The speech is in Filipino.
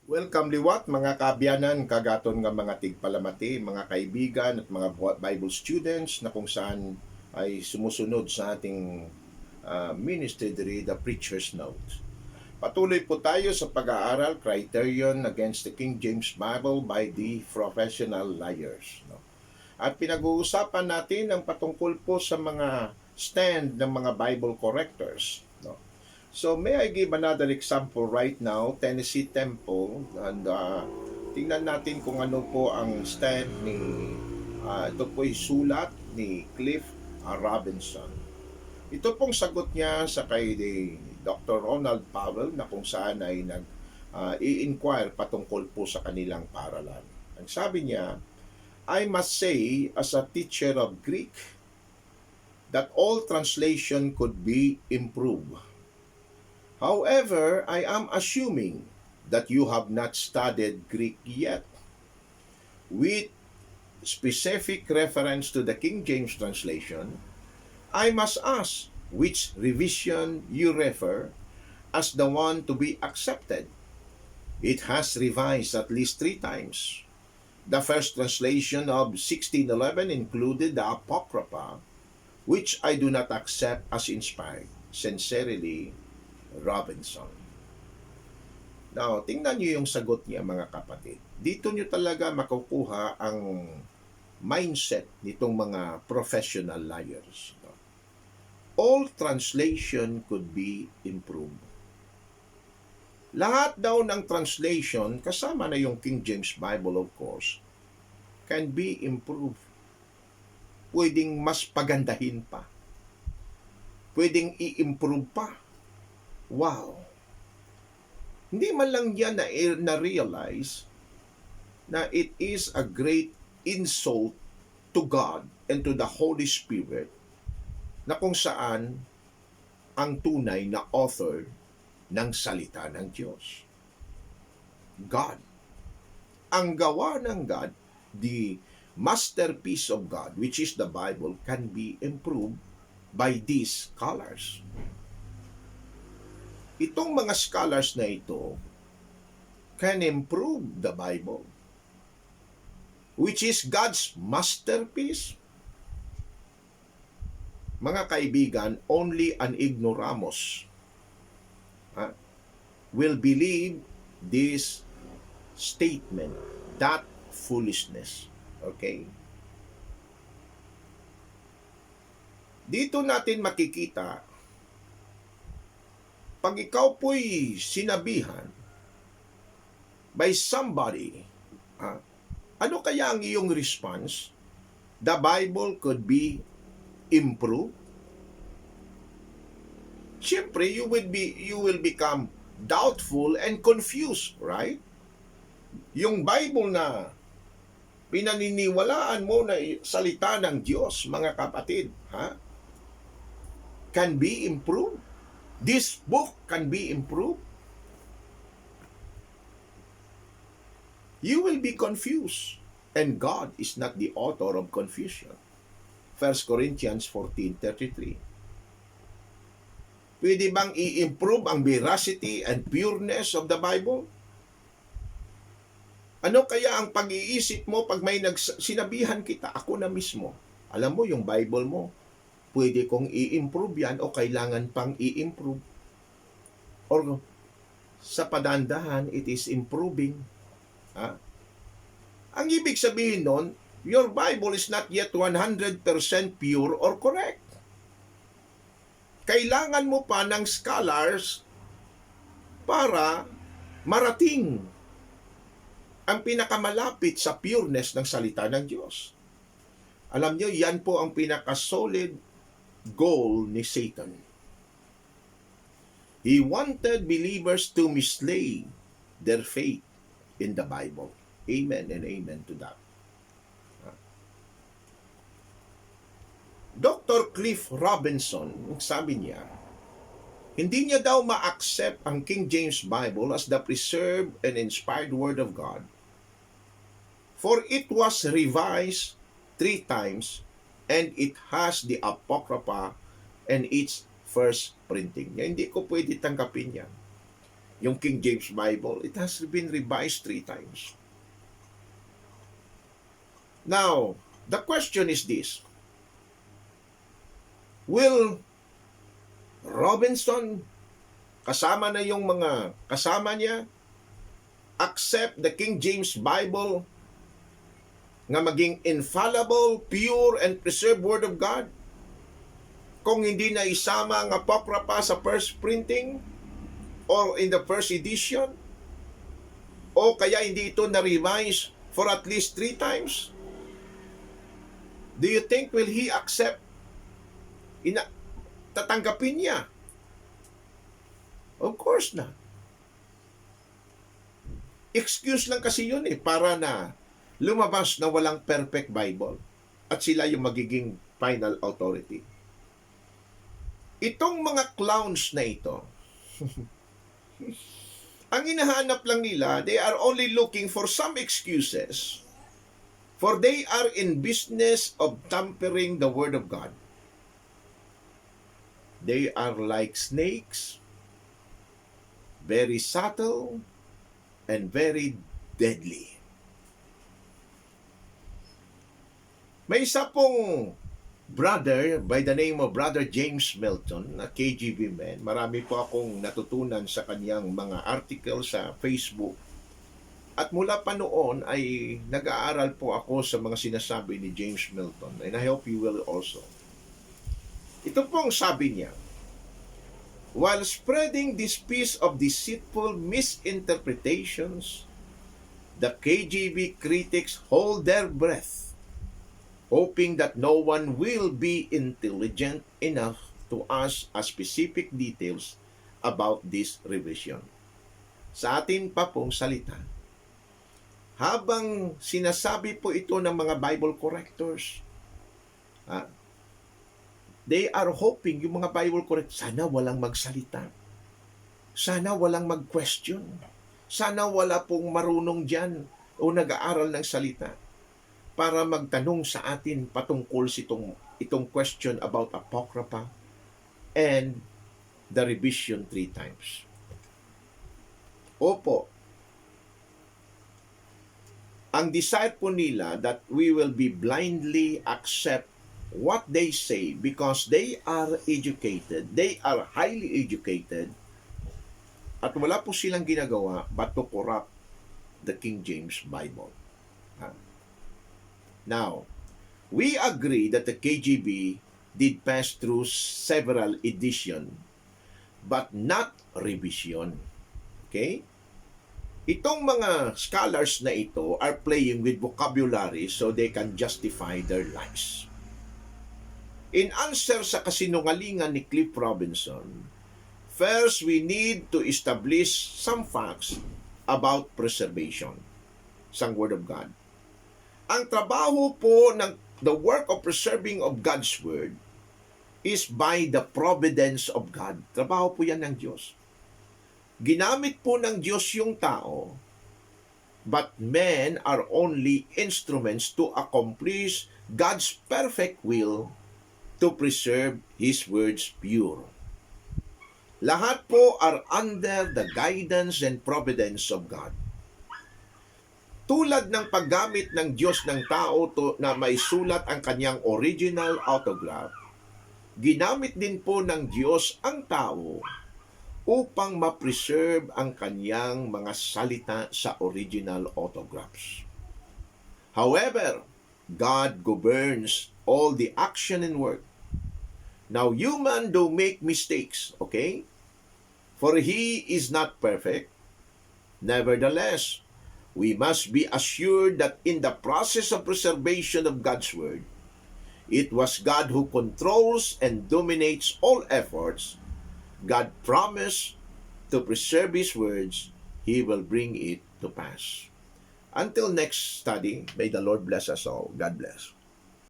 Welcome liwat mga kaabyanan, kagaton nga mga tigpalamati, mga kaibigan at mga Bible students na kung saan ay sumusunod sa ating ministry diri, The Preacher's Note. Patuloy po tayo sa pag-aaral, Criterion against the King James Bible by the Professional Liars. No? At pinag-uusapan natin ang patungkol po sa mga stand ng mga Bible correctors. No? So may I give another example right now, Tennessee Temple, and tingnan natin kung ano po ang stand ni, ito po ay sulat ni Cliff Robinson. Ito pong sagot niya sa kay Dr. Ronald Powell na kung saan ay i-inquire patungkol po sa kanilang paralan. Ang sabi niya, I must say as a teacher of Greek that all translation could be improved. However, I am assuming that you have not studied Greek yet. With specific reference to the King James translation, I must ask which revision you refer as the one to be accepted. It has revised at least 3 times. The first translation of 1611 included the Apocrypha, which I do not accept as inspired. Sincerely, Robinson. Now, tingnan niyo yung sagot niya mga kapatid. Dito niyo talaga makukuha ang mindset nitong mga professional liars. All translation could be improved. Lahat daw ng translation, kasama na yung King James Bible of course, can be improved. Pwedeng mas pagandahin pa. Pwedeng i-improve pa. Wow! Hindi man lang yan na-realize na it is a great insult to God and to the Holy Spirit na kung saan ang tunay na author ng salita ng Diyos. God. Ang gawa ng God, the masterpiece of God, which is the Bible, can be improved by these scholars. Itong mga scholars na ito can improve the Bible, which is God's masterpiece. Mga kaibigan, only an ignoramus will believe this statement, that foolishness. Okay? Dito natin makikita, pag ikaw po'y sinabihan by somebody, ano kaya ang iyong response? The Bible could be improved. Siyempre, you will become doubtful and confused, right? Yung Bible na pinaniniwalaan mo na salita ng Diyos, mga kapatid, can be improved. This book can be improved. You will be confused. And God is not the author of confusion. 1 Corinthians 14:33. Pwede bang i-improve ang veracity and pureness of the Bible? Ano kaya ang pag-iisip mo pag may sinabihan kita, ako na mismo? Alam mo, yung Bible mo, pwede kong i-improve yan o kailangan pang i-improve. Or sa padandahan, it is improving. Ang ibig sabihin nun, your Bible is not yet 100% pure or correct. Kailangan mo pa ng scholars para marating ang pinakamalapit sa pureness ng salita ng Diyos. Alam niyo, yan po ang pinaka-solid goal ni Satan. He wanted believers to mislay their faith in the Bible. Amen and amen to that. Dr. Cliff Robinson, sabi niya, hindi niya daw ma-accept ang King James Bible as the preserved and inspired Word of God, for it was revised 3 times and it has the Apocrypha and its first printing. Hindi ko pwede tanggapin yan. Yung King James Bible, it has been revised 3 times. Now, the question is this: will Robinson, kasama na yung mga kasama niya, accept the King James Bible nga maging infallible, pure, and preserved Word of God? Kung hindi na isama ang Apocrypha sa first printing or in the first edition, o kaya hindi ito na-revise for at least 3 times, do you think will he accept? Tatanggapin niya? Of course not. Excuse lang kasi yun para na lumabas na walang perfect Bible at sila yung magiging final authority. Itong mga clowns na ito, ang hinahanap lang nila, they are only looking for some excuses, for they are in business of tampering the Word of God. They are like snakes, very subtle, and very deadly. May isa pong brother by the name of Brother James Melton, na KGB man. Marami po akong natutunan sa kanyang mga article sa Facebook. At mula pa noon ay nag-aaral po ako sa mga sinasabi ni James Melton. And I hope you will also. Ito pong sabi niya: while spreading this piece of deceitful misinterpretations, the KGB critics hold their breath, hoping that no one will be intelligent enough to ask specific details about this revision. Sa atin pa pong salita, habang sinasabi po ito ng mga Bible correctors, they are hoping, yung mga Bible correctors, sana walang magsalita. Sana walang mag-question. Sana wala pong marunong dyan o nag-aaral ng salita para magtanong sa atin patungkol sa itong question about Apocrypha and the revision 3 times. Opo, ang desire po nila that we will be blindly accept what they say because they are educated, they are highly educated, at wala po silang ginagawa but to corrupt the King James Bible. Now, we agree that the KGB did pass through several editions, but not revision. Okay? Itong mga scholars na ito are playing with vocabulary so they can justify their lies. In answer sa kasinungalingan ni Cliff Robinson, first we need to establish some facts about preservation sa Word of God. Ang trabaho po ng the work of preserving of God's Word is by the providence of God. Trabaho po yan ng Diyos. Ginamit po ng Diyos yung tao, but men are only instruments to accomplish God's perfect will to preserve His words pure. Lahat po are under the guidance and providence of God. Tulad ng paggamit ng Diyos ng tao na maisulat ang kanyang original autograph, ginamit din po ng Diyos ang tao upang ma-preserve ang kanyang mga salita sa original autographs. However, God governs all the action and work. Now, human do make mistakes, okay? For he is not perfect. Nevertheless, we must be assured that in the process of preservation of God's Word, it was God who controls and dominates all efforts. God promised to preserve His words. He will bring it to pass. Until next study, may the Lord bless us all. God bless.